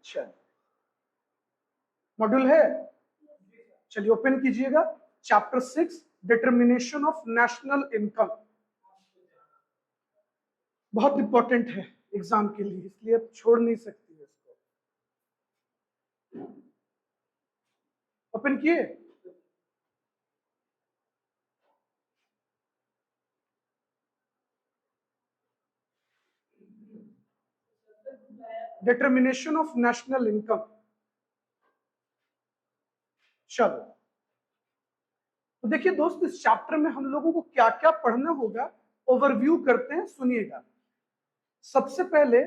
चलिए मॉड्यूल है, चलिए ओपन कीजिएगा chapter 6 determination of national income. बहुत इंपॉर्टेंट है एग्जाम के लिए, इसलिए आप छोड़ नहीं सकती है इसको। ओपन किए? Determination of national income. चलो तो देखिए दोस्त, इस चैप्टर में हम लोगों को क्या क्या पढ़ना होगा ओवरव्यू करते हैं, सुनिएगा। सबसे पहले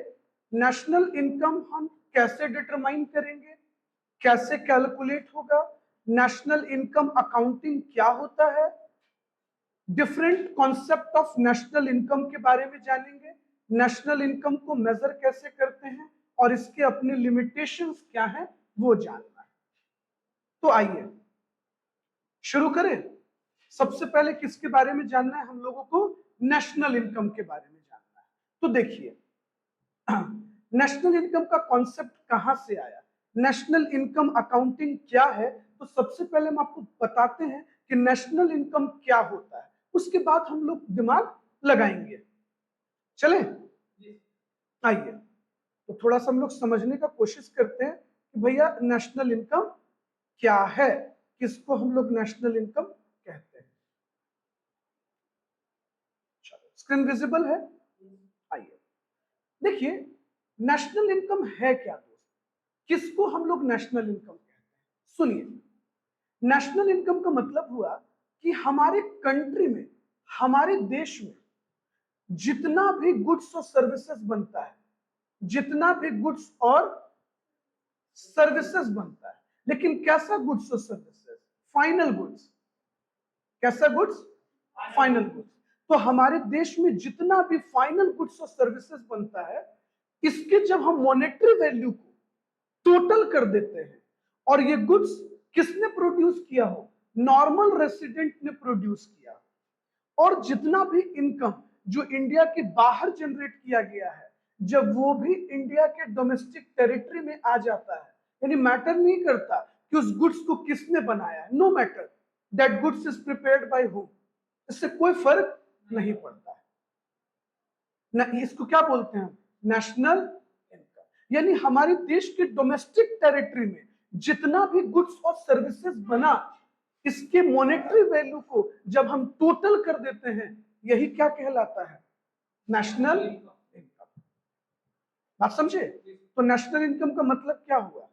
नेशनल इनकम हम कैसे डिटरमाइन करेंगे, कैसे कैलकुलेट होगा, नेशनल इनकम अकाउंटिंग क्या होता है, different concept of national income के बारे में जानेंगे, नेशनल इनकम को मेजर कैसे करते हैं और इसके अपने लिमिटेशंस क्या हैं वो जानना है। तो आइए शुरू करें। सबसे पहले किसके बारे में जानना है हम लोगों को? नेशनल इनकम के बारे में जानना है। तो देखिए नेशनल इनकम का कॉन्सेप्ट कहां से आया, नेशनल इनकम अकाउंटिंग क्या है, तो सबसे पहले हम आपको बताते हैं कि नेशनल इनकम क्या होता है, उसके बाद हम लोग दिमाग लगाएंगे। चले आइए तो थोड़ा सा हम लोग समझने का कोशिश करते हैं कि भैया नेशनल इनकम क्या है, किसको हम लोग नेशनल इनकम कहते हैं। चलो स्क्रीन विजिबल है? आइए देखिए नेशनल इनकम है क्या दोस्त, किसको हम लोग नेशनल इनकम कहते हैं। सुनिए, नेशनल इनकम का मतलब हुआ कि हमारे कंट्री में, हमारे देश में जितना भी गुड्स और सर्विसेज बनता है, जितना भी गुड्स और सर्विसेज बनता है, लेकिन कैसा गुड्स और सर्विसेज? Final goods. कैसा गुड्स? Final goods. तो हमारे देश में जितना भी फाइनल गुड्स और सर्विसेज बनता है, इसके जब हम मॉनेटरी वैल्यू को टोटल कर देते हैं और ये गुड्स किसने प्रोड्यूस किया हो, नॉर्मल रेसिडेंट ने प्रोड्यूस किया, और जितना भी इनकम जो इंडिया के बाहर जनरेट किया गया है, जब वो भी इंडिया के डोमेस्टिक टेरिटरी में आ जाता है, यानी मैटर नहीं करता कि उस गुड्स को किसने बनाया है, no matter that goods is prepared by whom, इससे कोई फर्क नहीं पड़ता है ना। इसको क्या बोलते हैं? National income. यानी हमारे देश के डोमेस्टिक टेरिटरी में जितना भी गुड्स और सर्विसेज बना, इसके मॉनेटरी वैल्यू को जब हम टोटल कर देते हैं, यही क्या कहलाता है? National income. बात समझे? तो नेशनल इनकम का मतलब क्या हुआ?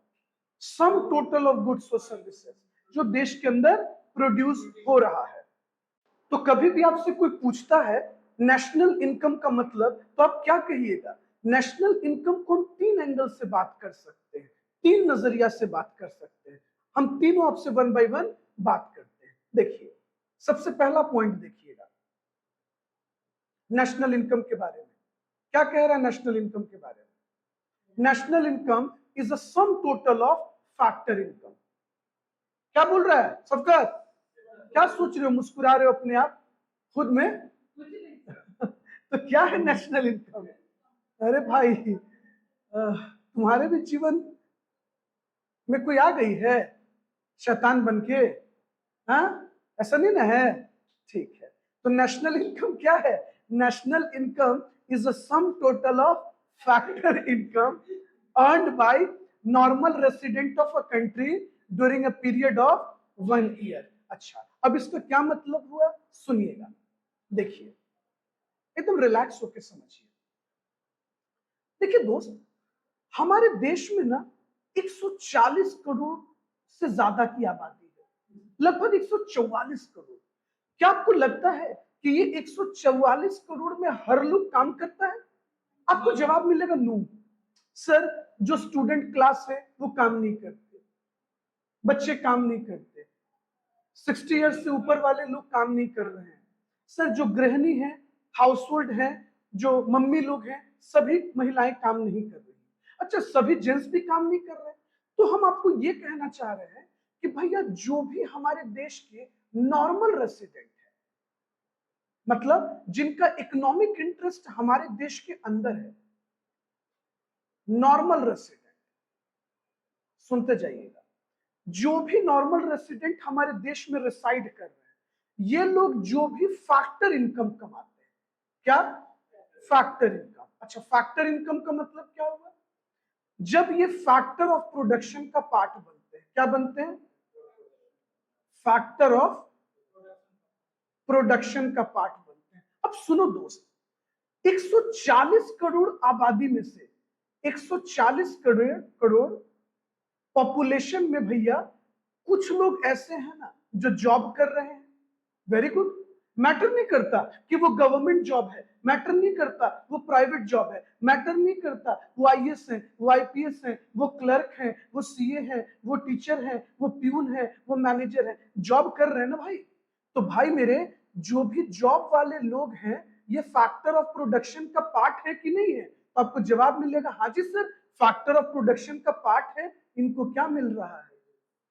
सम टोटल ऑफ गुड्स और सर्विसेज जो देश के अंदर प्रोड्यूस हो रहा है। तो कभी भी आपसे कोई पूछता है नेशनल इनकम का मतलब, तो आप क्या कहिएगा? नेशनल इनकम को हम तीन एंगल से बात कर सकते हैं, तीन नजरिया से बात कर सकते हैं। हम तीनों आपसे वन बाय वन बात करते हैं। देखिए सबसे पहला पॉइंट देखिएगा नेशनल इनकम के बारे में। क्या कह रहा है नेशनल इनकम के बारे में? National income is a sum total of factor income. क्या बोल रहा है सबका? क्या सोच रहे हो, मुस्कुरा रहे हो अपने आप खुद में? तो क्या है नेशनल इनकम? अरे भाई तुम्हारे भी जीवन में कोई आ गई है शैतान बनके? हाँ ऐसा नहीं ना है? ठीक है, तो नेशनल इनकम क्या है? National income is a sum total of factor income earned by normal resident of a country during a period of 1 year. अच्छा, अब इसका क्या मतलब हुआ सुनिएगा। देखिए एकदम रिलैक्स होकर समझिए। देखिए दोस्त, हमारे देश में ना 140 करोड़ से ज्यादा की आबादी है, लगभग 144 करोड़। क्या आपको लगता है कि ये 144 करोड़ में हर लोग काम करता है? आपको जवाब मिलेगा नो सर, जो स्टूडेंट क्लास है वो काम नहीं करते, बच्चे काम नहीं करते, 60 ईयर्स से ऊपर वाले लोग काम नहीं कर रहे हैं सर, जो गृहिणी है, हाउस होल्ड है, जो मम्मी लोग हैं, सभी महिलाएं काम नहीं कर रही। अच्छा, सभी जेंट्स भी काम नहीं कर रहे? तो हम आपको ये कहना चाह रहे हैं कि भैया जो भी हमारे देश के नॉर्मल रेसिडेंट है, मतलब जिनका इकोनॉमिक इंटरेस्ट हमारे देश के अंदर है, नॉर्मल रेसिडेंट, सुनते जाइएगा, जो भी नॉर्मल रेसिडेंट हमारे देश में रिसाइड कर रहे हैं, ये लोग जो भी फैक्टर इनकम कमाते हैं, क्या फैक्टर इनकम। अच्छा, फैक्टर इनकम का मतलब क्या होगा? जब ये फैक्टर ऑफ प्रोडक्शन का पार्ट बनते हैं, क्या बनते हैं? फैक्टर ऑफ प्रोडक्शन का पार्ट बनते हैं। अब सुनो दोस्त, 140 करोड़ आबादी में से 140 करोड़ पॉपुलेशन में भैया कुछ लोग ऐसे हैं ना जो जॉब कर रहे हैं। वेरी गुड, मैटर नहीं करता कि वो गवर्नमेंट जॉब है, मैटर नहीं करता वो प्राइवेट जॉब है, मैटर नहीं करता वो आईएएस है, वो आईपीएस है, वो क्लर्क है, वो सीए है, वो टीचर है, वो प्यून है, वो मैनेजर है, जॉब कर रहे हैं ना भाई। तो भाई मेरे, जो भी जॉब वाले लोग हैं, ये फैक्टर ऑफ प्रोडक्शन का पार्ट है कि नहीं है? तो आपको जवाब मिलेगा हाँ जी सर, फैक्टर ऑफ प्रोडक्शन का पार्ट है। इनको क्या मिल रहा है?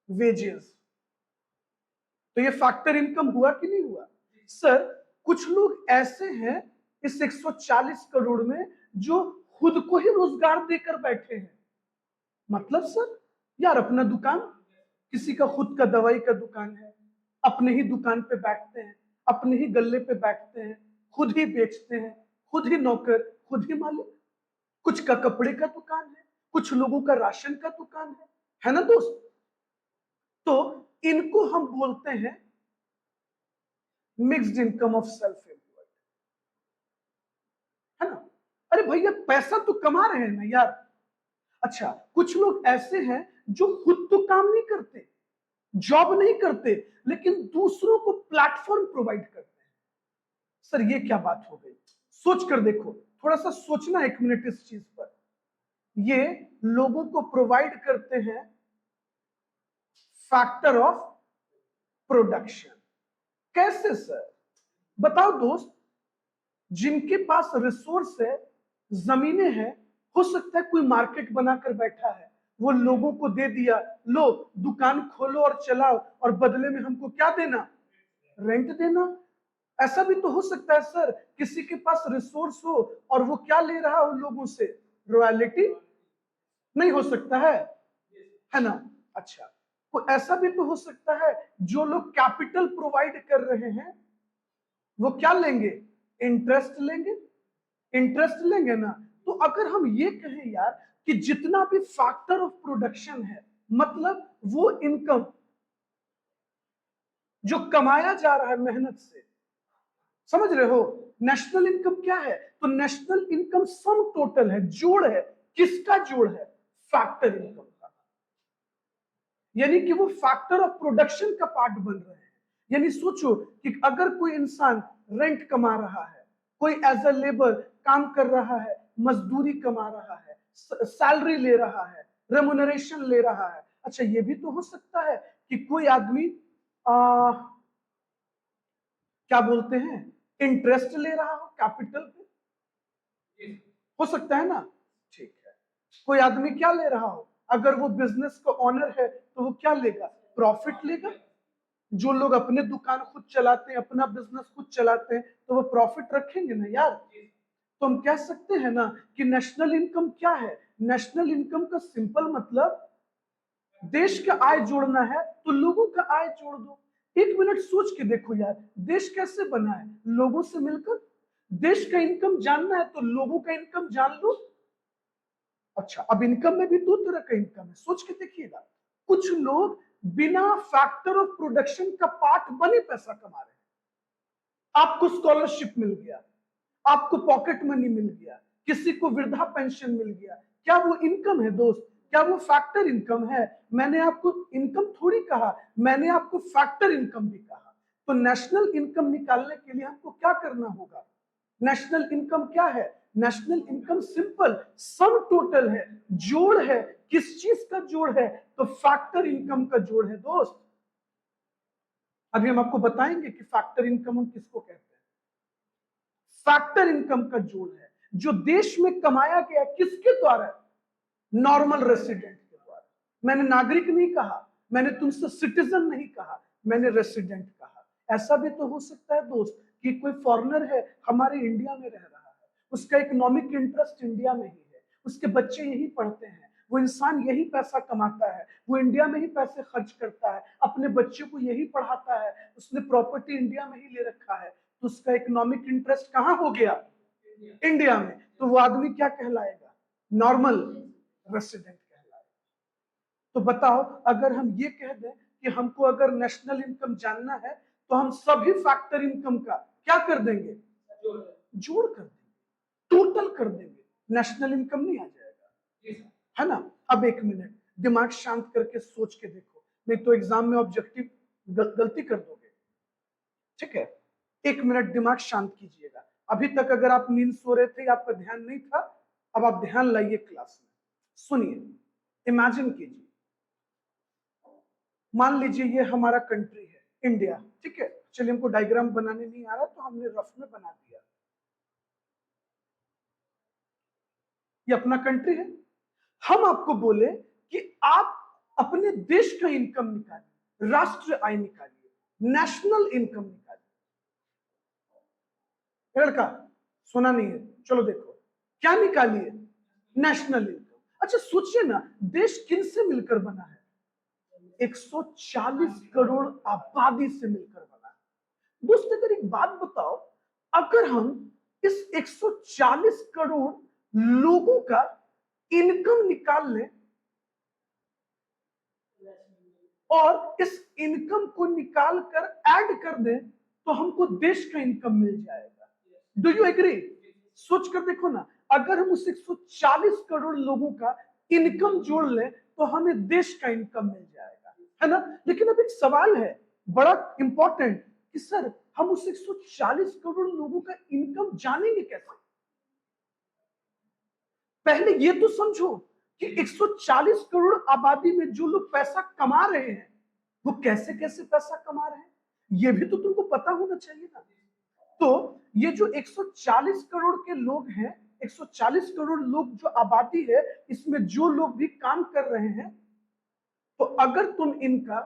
वेजेस। तो ये फैक्टर इनकम हुआ कि नहीं हुआ? सर, कुछ लोग ऐसे हैं इस 140 करोड़ में जो खुद को ही रोजगार देकर बैठे हैं। मतलब सर, यार अपना दुकान, किसी का खुद का दवाई का दुकान है, अपने ही दुकान पे बैठते हैं, अपने ही गल्ले पे बैठते हैं, खुद ही बेचते हैं, खुद ही नौकर, खुद ही मालिक। कुछ का कपड़े का दुकान है, कुछ लोगों का राशन का दुकान है ना दोस्त? तो इनको हम बोलते हैं mixed income of self employed, है ना? अरे भैया, पैसा तो कमा रहे हैं ना यार। अच्छा, कुछ लोग ऐसे हैं जो खुद तो काम नहीं करते, जॉब नहीं करते, लेकिन दूसरों को प्लेटफॉर्म प्रोवाइड करते हैं। सर, ये क्या बात हो गई? सोच कर देखो, थोड़ा सा सोचना 1 मिनट इस चीज पर। ये लोगों को प्रोवाइड करते हैं फैक्टर ऑफ प्रोडक्शन। कैसे सर? बताओ दोस्त। जिनके पास रिसोर्स है, जमीनें हैं, हो सकता है कोई मार्केट बनाकर बैठा है, वो लोगों को दे दिया, लो दुकान खोलो और चलाओ, और बदले में हमको क्या देना? रेंट देना। ऐसा भी तो हो सकता है सर, किसी के पास रिसोर्स हो और वो क्या ले रहा हो लोगों से? रॉयल्टी। नहीं हो सकता है ना? अच्छा, तो ऐसा भी तो हो सकता है जो लोग कैपिटल प्रोवाइड कर रहे हैं, वो क्या लेंगे? इंटरेस्ट लेंगे। इंटरेस्ट लेंगे ना। तो अगर हम ये कहें यार कि जितना भी फैक्टर ऑफ प्रोडक्शन है, मतलब वो इनकम जो कमाया जा रहा है मेहनत से, समझ रहे हो? नेशनल इनकम क्या है? तो नेशनल इनकम सम टोटल है, जोड़ है। किसका जोड़ है? फैक्टर इनकम का। यानी कि वो फैक्टर ऑफ प्रोडक्शन का पार्ट बन रहे हैं। यानी सोचो कि अगर कोई इंसान रेंट कमा रहा है, कोई एज अ लेबर काम कर रहा है, मजदूरी कमा रहा है, सैलरी ले रहा है, रेमुनरेशन ले रहा है। अच्छा, ये भी तो हो सकता है कि कोई आदमी क्या बोलते हैं, इंटरेस्ट ले रहा हो कैपिटल पे। हो सकता है ना? ठीक है। कोई आदमी क्या ले रहा हो, अगर वो बिजनेस का ऑनर है तो वो क्या लेगा? प्रॉफिट लेगा। जो लोग अपने दुकान खुद चलाते हैं, अपना बिजनेस खुद चलाते हैं, तो वो प्रॉफिट रखेंगे ना यार। तो हम कह सकते हैं ना कि नेशनल इनकम क्या है? नेशनल इनकम का सिंपल मतलब देश का आय जोड़ना है, तो लोगों का आय जोड़ दो। 1 मिनट सोच के देखो यार, देश कैसे बना है? लोगों से मिलकर। देश का इनकम जानना है तो लोगों का इनकम जान लो। अच्छा, अब इनकम में भी 2 तरह का इनकम है, सोच के देखिएगा। कुछ लोग बिना फैक्टर ऑफ प्रोडक्शन का पार्ट बने पैसा कमा रहे हैं। आपको स्कॉलरशिप मिल गया, आपको पॉकेट मनी मिल गया, किसी को वृद्धा पेंशन मिल गया, क्या वो इनकम है दोस्त? क्या वो फैक्टर इनकम है? मैंने आपको इनकम थोड़ी कहा, मैंने आपको फैक्टर इनकम भी कहा। तो नेशनल इनकम निकालने के लिए हमको क्या करना होगा? नेशनल इनकम क्या है? National income simple sum total है, जोड़ है। किस चीज का जोड़ है? तो फैक्टर इनकम का जोड़ है दोस्त। अभी हम आपको बताएंगे कि फैक्टर इनकम हम किसको कहते हैं। फैक्टर इनकम का जोड़ है जो देश में कमाया गया, किसके द्वारा? नॉर्मल रेसिडेंट के द्वारा। मैंने नागरिक नहीं कहा, मैंने तुमसे सिटीजन नहीं कहा, मैंने रेसिडेंट कहा। ऐसा भी तो हो सकता है दोस्त कि कोई फॉरेनर है, हमारे इंडिया में रह रहा है, उसका इकोनॉमिक इंटरेस्ट इंडिया में ही है, उसके बच्चे यही पढ़ते हैं, वो इंसान यही पैसा कमाता है, वो इंडिया में ही पैसे खर्च करता है, अपने बच्चे को यही पढ़ाता है, उसने प्रॉपर्टी इंडिया में ही ले रखा है, तो उसका इकोनॉमिक इंटरेस्ट कहाँ हो गया? इंडिया में। तो वो आदमी क्या कहलाएगा? नॉर्मल रेसिडेंट कहलाएगा। तो बताओ, अगर हम ये कह दें कि हमको अगर नेशनल इनकम जानना है तो हम सभी फैक्टर इनकम का क्या कर देंगे? जोड़ कर देंगे, टोटल कर देंगे, नेशनल इनकम नहीं आ जाएगा, है ना? अब एक मिनट दिमाग शांत करके सोच के देखो, नहीं तो एग्जाम में ऑब्जेक्टिव गलती कर दोगे, ठीक है? एक मिनट दिमाग शांत कीजिएगा। अभी तक अगर आप नींद सो रहे थे, आपका ध्यान नहीं था, अब आप ध्यान लाइए क्लास में, सुनिए, इमेजिन कीजिए, मान लीजिए ये हमारा कंट्री है, इंडिया, ठीक है? चलिए, हमको डायग्राम बनाने नहीं आ रहा तो हमने रफ में बना दिया। ये अपना कंट्री है। हम आपको बोले कि आप अपने देश का इनकम निकालिए, राष्ट्र आय निकालिए, नेशनल इनकम निकालिए। लड़का सुना नहीं है, चलो देखो क्या निकालिए? National income. अच्छा सोचिए ना, देश किन से मिलकर बना है? 140 करोड़ आबादी से मिलकर बना है। दोस्त अगर एक बात बताओ, अगर हम इस 140 करोड़ लोगों का इनकम निकाल लें और इस इनकम को निकाल कर ऐड कर दें तो हमको देश का इनकम मिल जाएगा। Do you agree? सोच कर देखो ना, अगर हम उस 140 करोड़ लोगों का इनकम जोड़ लें तो हमें देश का इनकम मिल जाएगा, है ना? लेकिन अब एक सवाल है बड़ा इंपॉर्टेंट कि सर हम उस 140 करोड़ लोगों का इनकम जानेंगे कैसे? पहले ये तो समझो कि 140 करोड़ आबादी में जो लोग पैसा कमा रहे हैं वो कैसे कैसे पैसा कमा रहे हैं, ये भी तो तुमको पता होना चाहिए ना। तो ये जो 140 करोड़ के लोग हैं, 140 करोड़ लोग जो आबादी है, इसमें जो लोग भी काम कर रहे हैं, तो अगर तुम इनका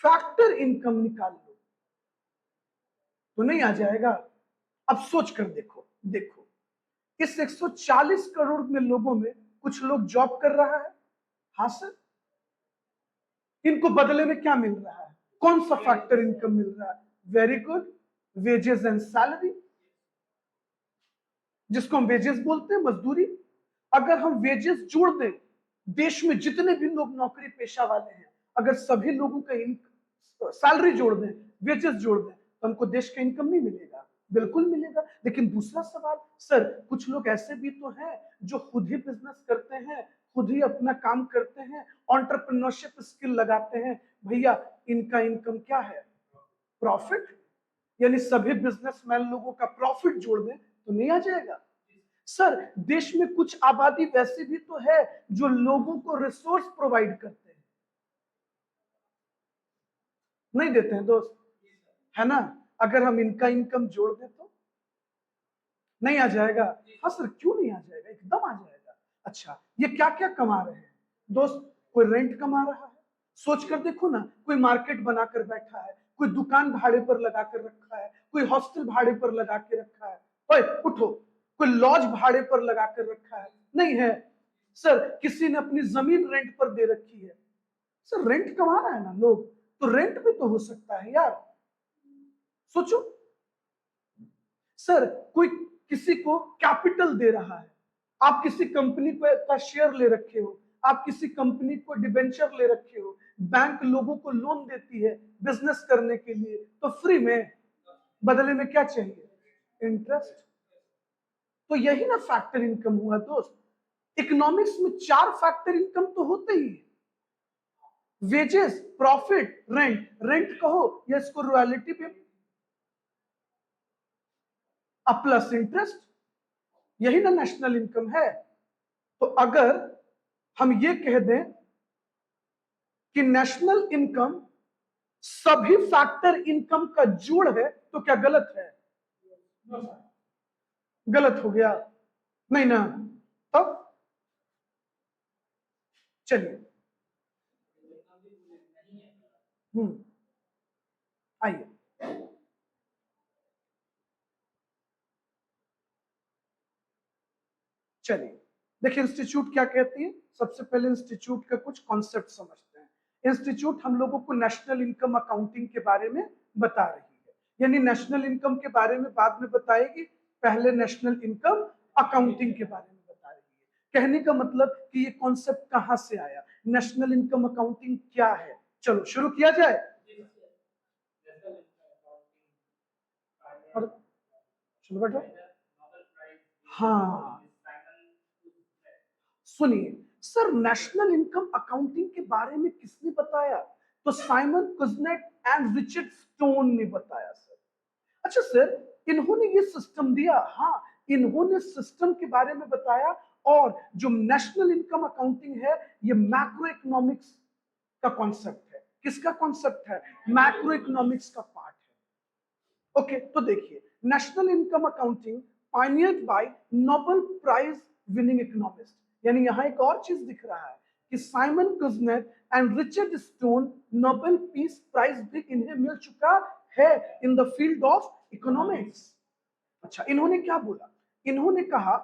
फैक्टर इनकम निकाल लो तो नहीं आ जाएगा। अब सोच कर देखो, देखो इस 140 करोड़ में लोगों में कुछ लोग जॉब कर रहा है, हाँ सर, इनको बदले में क्या मिल रहा है? कौन सा फैक्टर इनकम मिल रहा है? Very good, wages and salary, जिसको हम वेजेस बोलते हैं, मजदूरी। अगर हम वेजेस जोड़ दें, देश में जितने भी लोग नौकरी पेशा वाले हैं, अगर सभी लोगों का सैलरी जोड़ दें, वेजेस जोड़ दें, तो हमको देश का इनकम नहीं मिलेगा? बिल्कुल मिलेगा। लेकिन दूसरा सवाल, सर कुछ लोग ऐसे भी तो हैं जो खुद ही बिजनेस करते हैं, खुद ही अपना काम करते हैं, एंटरप्रेन्योरशिप स्किल लगाते हैं, भैया इनका इनकम क्या है? प्रॉफिट। यानी सभी बिजनेसमैन लोगों का प्रॉफिट जोड़ दें तो नहीं आ जाएगा? सर देश में कुछ आबादी वैसी भी तो है जो लोगों को रिसोर्स प्रोवाइड करते हैं, नहीं देते हैं दोस्त, है ना? अगर हम इनका इनकम जोड़ दें तो नहीं आ जाएगा? हाँ सर, क्यों नहीं आ जाएगा? एकदम आ जाएगा। अच्छा, ये क्या क्या कमा रहे हैं दोस्त? कोई रेंट कमा रहा है, सोच कर देखो ना, कोई मार्केट बनाकर बैठा है, कोई दुकान भाड़े पर लगा कर रखा है, कोई हॉस्टल भाड़े पर लगा के रखा है, ओए उठो, कोई लॉज भाड़े पर लगा कर रखा है, नहीं है? सर किसी ने अपनी जमीन रेंट पर दे रखी है, सर रेंट कमा रहा है ना लोग, तो रेंट भी तो हो सकता है यार, सोचो। सर कोई किसी को कैपिटल दे रहा है, आप किसी कंपनी का शेयर ले रखे हो, आप किसी कंपनी को डिबेंचर ले रखे हो, बैंक लोगों को लोन देती है बिजनेस करने के लिए, तो फ्री में, बदले में क्या चाहिए? इंटरेस्ट। तो यही ना फैक्टर इनकम हुआ दोस्त। इकोनॉमिक्स में 4 फैक्टर इनकम तो होते ही है, वेजेस, प्रॉफिट, रेंट, रेंट कहो या इसको रॉयल्टी पे प्लस इंटरेस्ट, यही ना नेशनल इनकम है। तो अगर हम ये कह दें कि नेशनल इनकम सभी फैक्टर इनकम का जोड़ है तो क्या गलत है? गलत हो गया नहीं ना? तब चलिए, आइए, चलिए देखिए इंस्टीट्यूट क्या कहती है, सबसे पहले इंस्टीट्यूट का कुछ कॉन्सेप्ट समझते हैं। इंस्टीट्यूट हम लोगों को नेशनल इनकम अकाउंटिंग के बारे में बता रही है, यानी नेशनल इनकम के बारे में बाद में बताएगी, पहले नेशनल इनकम अकाउंटिंग के बारे में बता रही है। कहने का मतलब कि ये कॉन्सेप्ट कहां से आया, नेशनल इनकम अकाउंटिंग क्या है। चलो शुरू किया जाए। और चलो बैठो। हाँ सुनिए सर, नेशनल इनकम अकाउंटिंग के बारे में किसने बताया, तो Simon Kuznets and Richard stone ने बताया सर। अच्छा सर, इन्होंने ये सिस्टम दिया, हाँ इन्होंने सिस्टम के बारे में बताया। और जो नेशनल इनकम अकाउंटिंग है ये मैक्रो इकोनॉमिक्स का कॉन्सेप्ट है। किसका कॉन्सेप्ट है, मैक्रो इकोनॉमिक्स का पार्ट है। ओके तो देखिए, national income accounting pioneered by Nobel prize winning economist, यानी यहां एक और चीज दिख रहा है कि Simon Kuznets and Richard Stone, Nobel peace prize भी इन्हें मिल चुका है in the field of economics. अच्छा इन्होंने क्या बोला, इन्होंने कहा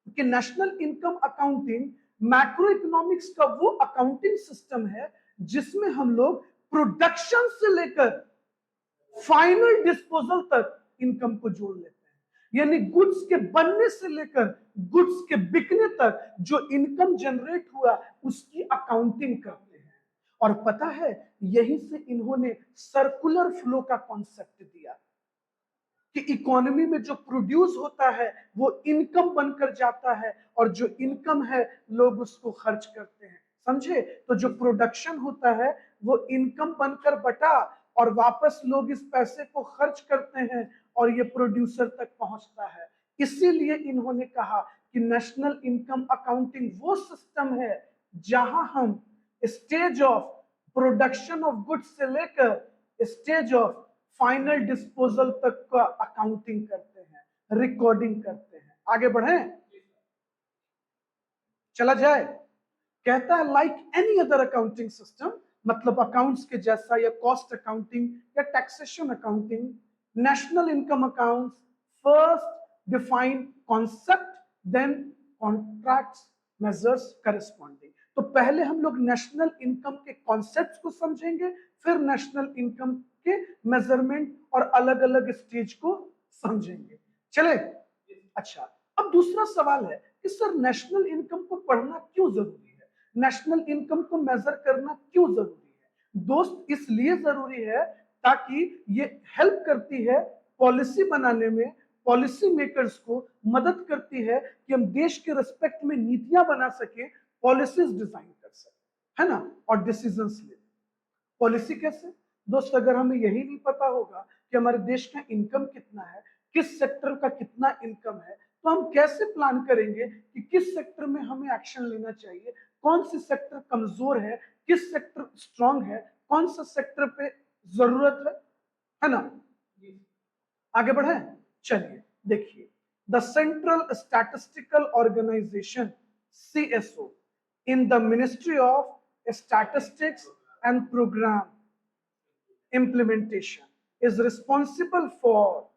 कि national income accounting macro economics का वो अकाउंटिंग सिस्टम है जिसमें हम लोग प्रोडक्शन से लेकर फाइनल डिस्पोजल तक इनकम को जोड़ लेते हैं, यानी गुड्स के बनने से लेकर गुड्स के बिकने तक जो इनकम जनरेट हुआ उसकी अकाउंटिंग करते हैं। और पता है यहीं से इन्होंने सर्कुलर फ्लो का कॉन्सेप्ट दिया कि इकोनॉमी में जो प्रोड्यूस होता है वो इनकम बनकर जाता है, और जो इनकम है लोग उसको खर्च करते हैं। समझे, तो जो प्रोडक्शन होता है वो इनकम बनकर बटा और वापस लोग इस पैसे को खर्च करते हैं और ये प्रोड्यूसर तक पहुंचता है। इसीलिए इन्होंने कहा कि नेशनल इनकम अकाउंटिंग वो सिस्टम है जहां हम stage of production of goods से लेकर स्टेज ऑफ फाइनल डिस्पोजल तक का अकाउंटिंग करते हैं, रिकॉर्डिंग करते हैं। आगे बढ़े, चला जाए। कहता है like any other accounting system, मतलब अकाउंट्स के जैसा, या कॉस्ट अकाउंटिंग या taxation accounting, national income accounts first define concept then contracts measures corresponding. तो पहले हम लोग नेशनल इनकम के कॉन्सेप्ट्स को समझेंगे, फिर नेशनल इनकम के मेजरमेंट और अलग अलग स्टेज को समझेंगे। चले, अच्छा अब दूसरा सवाल है कि सर नेशनल इनकम को पढ़ना क्यों जरूरी है, नेशनल इनकम को मेजर करना क्यों जरूरी है। दोस्त इसलिए जरूरी है ताकि ये हेल्प करती है पॉलिसी बनाने में, पॉलिसी मेकर्स को मदद करती है कि हम देश के रिस्पेक्ट में नीतियां बना सके, पॉलिसीज डिजाइन कर सके, है ना, और डिसीजंस ले। पॉलिसी कैसे दोस्त, अगर हमें यही नहीं पता होगा कि हमारे देश का इनकम कितना है, किस सेक्टर का कितना इनकम है, तो हम कैसे प्लान करेंगे कि किस सेक्टर में हमें एक्शन लेना चाहिए, कौन सी सेक्टर कमजोर है, किस सेक्टर स्ट्रांग है, कौन सा सेक्टर पे जरूरत है ना। आगे बढ़े, चलिए देखिए, the central statistical organisation CSO in the Ministry of Statistics and Program Implementation is responsible for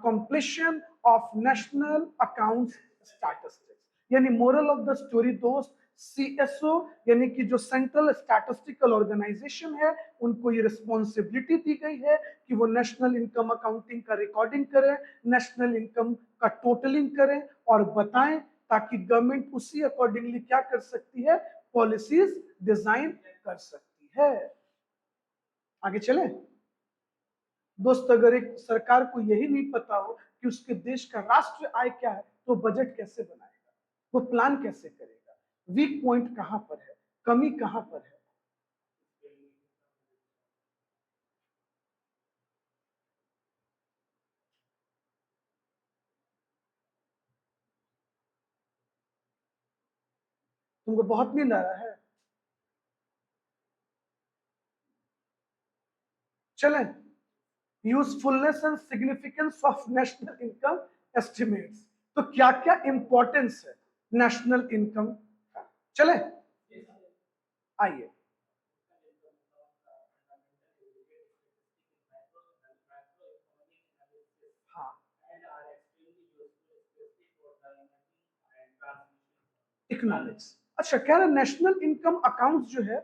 completion of national accounts statistics। यानी मोरल ऑफ द स्टोरी दोस्त, CSO यानी कि जो सेंट्रल स्टैटिस्टिकल ऑर्गेनाइजेशन है, उनको ये रिस्पॉन्सिबिलिटी दी गई है कि वो नेशनल इनकम अकाउंटिंग का रिकॉर्डिंग करें, नेशनल इनकम का टोटलिंग करें और बताएं, ताकि गवर्नमेंट उसी अकॉर्डिंगली क्या कर सकती है, पॉलिसीज डिजाइन कर सकती है। आगे चले दोस्त, अगर एक सरकार को यही नहीं पता हो कि उसके देश का राष्ट्र आय क्या है, तो बजट कैसे बनाएगा, वो प्लान कैसे करेगा, वीक पॉइंट कहां पर है, कमी कहां पर है। तुमको बहुत नींद आ रहा है, चलें, usefulness and significance of national income estimates. तो क्या क्या इंपॉर्टेंस है नेशनल इनकम का, चले आइए। हाँ इकोनॉमिक्स। अच्छा, कह रहे नेशनल इनकम अकाउंट जो है,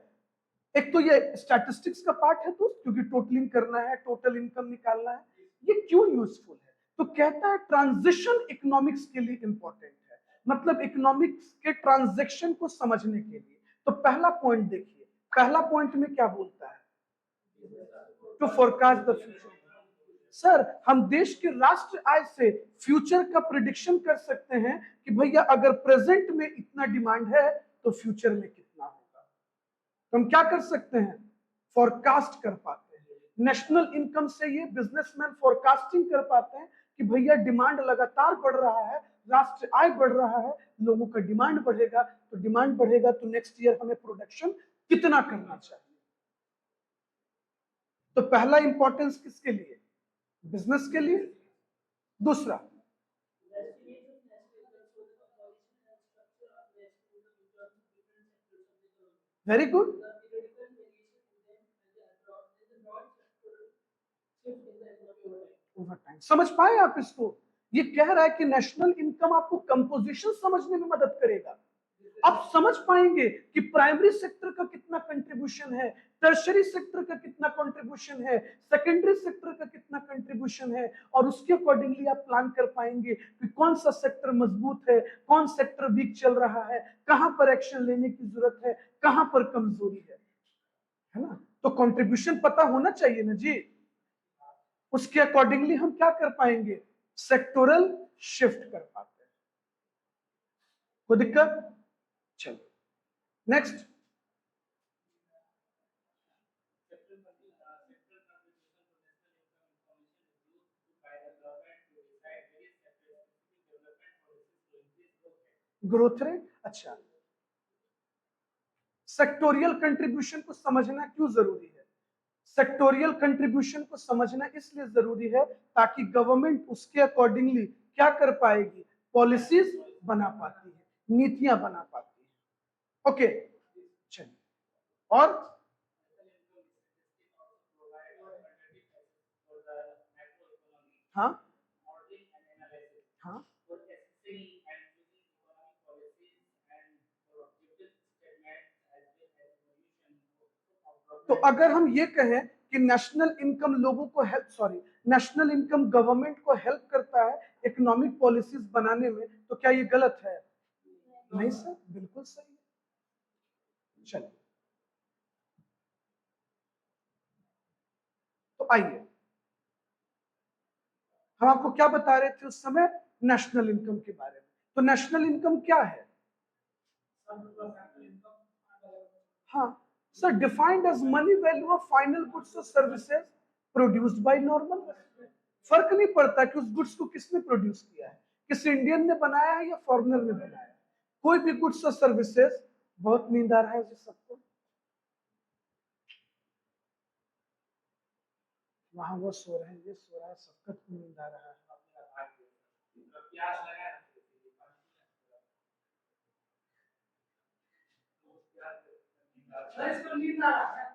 एक तो ये स्टैटिस्टिक्स का पार्ट है दोस्त, क्योंकि टोटलिंग करना है, टोटल इनकम निकालना है। ये क्यों यूजफुल है? तो कहता है ट्रांजिशन इकोनॉमिक्स के लिए इंपॉर्टेंट है, मतलब इकोनॉमिक्स के ट्रांजैक्शन को समझने के लिए। तो पहला पॉइंट देखिए, पहला पॉइंट में क्या बोलता है? To forecast the future. Sir, हम देश के राष्ट्र आय से फ्यूचर का प्रिडिक्शन कर सकते हैं कि भैया अगर प्रेजेंट में इतना डिमांड है तो फ्यूचर में कितना होगा। तो हम क्या कर सकते हैं? फोरकास्ट कर पाते हैं। नेशनल इनकम से ये बिजनेसमैन फोरकास्टिंग कर पाते हैं कि भैया डिमांड लगातार बढ़ रहा है, राष्ट्र आय बढ़ रहा है, लोगों का डिमांड बढ़ेगा, तो डिमांड बढ़ेगा तो नेक्स्ट ईयर हमें प्रोडक्शन कितना करना चाहिए। तो पहला इंपॉर्टेंस किसके लिए? बिजनेस के लिए। दूसरा, वेरी गुड, ओवर टाइम। समझ पाए आप इसको? ये कह रहा है कि नेशनल इनकम आपको कंपोजिशन समझने में मदद करेगा। आप समझ पाएंगे कि प्राइमरी सेक्टर का कितना कंट्रीब्यूशन है, टर्शरी सेक्टर का कितना कंट्रीब्यूशन है, सेकेंडरी सेक्टर का कितना कंट्रीब्यूशन है, और उसके अकॉर्डिंगली आप प्लान कर पाएंगे कि कौन सा सेक्टर मजबूत है, कौन सेक्टर वीक चल रहा है, कहां पर एक्शन लेने की जरूरत है, कहां पर कमजोरी है ना? तो कंट्रीब्यूशन पता होना चाहिए ना जी। उसके अकॉर्डिंगली हम क्या कर पाएंगे? सेक्टोरल शिफ्ट कर पाते हैं। कोई दिक्कत? चलो नेक्स्ट। Growth rate. अच्छा, सेक्टोरियल कंट्रीब्यूशन को समझना क्यों जरूरी है? सेक्टोरियल कंट्रीब्यूशन को समझना इसलिए जरूरी है ताकि गवर्नमेंट उसके अकॉर्डिंगली क्या कर पाएगी? पॉलिसीज बना पाती है, नीतियां बना पाती है। ओके, चलिए। और हाँ हाँ, तो अगर हम ये कहें कि नेशनल इनकम लोगों को help, sorry, national income government को हेल्प करता है इकोनॉमिक पॉलिसीज बनाने में, तो क्या ये गलत है? नहीं सर, बिल्कुल सही है। चलिए, तो आइए, हम आपको क्या बता रहे थे उस समय? नेशनल इनकम के बारे में। तो नेशनल इनकम क्या है? हाँ sir, defined as money value of final goods और सर्विसेज प्रोड्यूस्ड बाय नॉर्मल। फर्क नहीं पड़ता कि उस गुड्स को किसने प्रोड्यूस किया है, किस इंडियन ने बनाया है या फॉरेनर ने बनाया है। कोई भी गुड्स और सर्विसेज, बहुत नींद आ रहा है जी सबको, वहां वो सो रहे हैं, ये सो रहा है, सबको नींद आ रहा है। इसको नींद आ रहा है।